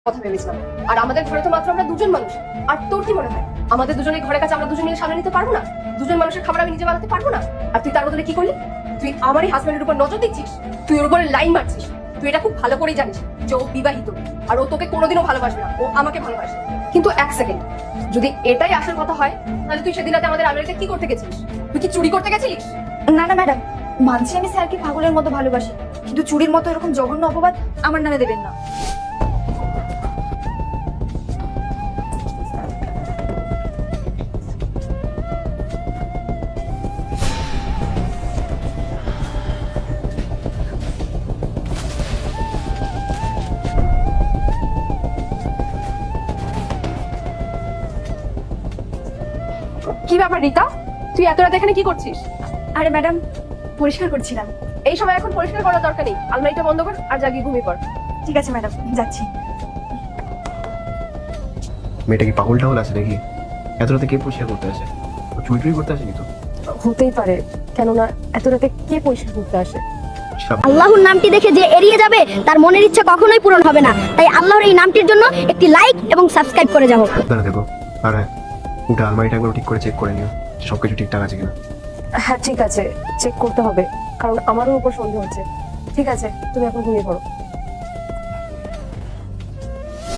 কথা ভেবেছিলাম। আর আমাদের ঘরে তো মাত্র আমরা দুজন মানুষ। আর তোর কি মনে হয় আমাদের দুজনের ঘরের কাছে আমরা দুজন মিলে সামনে নিতে পারবো না? দুজন মানুষের খাবার আমি নিজে বানাতে পারবো না? আর তুই তার বদলে কি করলি? তুই আমারই হাজবেন্ডের উপর নজর দিচ্ছিস, তুই ওর উপরে লাইন মারছিস। তুই এটা খুব ভালো করেই জানিস যে ও বিবাহিত আর ও তোকে কোনোদিনও ভালোবাসবে না, ও আমাকে ভালোবাসে। কিন্তু এক সেকেন্ড, যদি এটাই আসল কথা হয় তাহলে তুই সেদিন রাতে আমাদের আমেরিকায় কি করতে গেছিস? তুই কি চুরি করতে গেছিলিস? না না ম্যাডাম, মানছি আমি স্যারকে পাগলের মতো ভালোবাসি, কিন্তু চুরির মতো এরকম জঘন্য অপবাদ আমার নামে দেবেন না। কি ব্যাপার রিতা, তুই এত রাতে এখানে কি করছিস? আরে ম্যাডাম, পরিষ্কার করছিলাম। এই সময় এখন পরিষ্কার করার দরকার নেই, আলমারিটা বন্ধ কর আর জাগিয়ে ঘুমিয়ে পড়। ঠিক আছে ম্যাডাম, যাচ্ছি। মেয়েটা কি পাগল টাগল আছে নাকি? এত রাতে কে পরিষ্কার করতে আসে? চুরি টুরি করতে আসেনি তো? হতেই পারে, কেননা এত রাতে কে পরিষ্কার করতে আসে? আল্লাহর নামটি দেখে যে এড়িয়ে যাবে তার মনের ইচ্ছা কখনোই পূরণ হবে না। তাই আল্লাহর এই নামটির জন্য একটি লাইক এবং সাবস্ক্রাইব করে যাও। সাবধানে দেখো। আর হ্যাঁ, ওটা আলমারিটা একবার ঠিক করে চেক করে নিও সবকিছু ঠিকঠাক আছে কিনা। হ্যাঁ ঠিক আছে, চেক করতে হবে, কারণ আমারও উপর সন্দেহ হচ্ছে। ঠিক আছে, তুমি এখন ঘুমিয়ে পড়ো।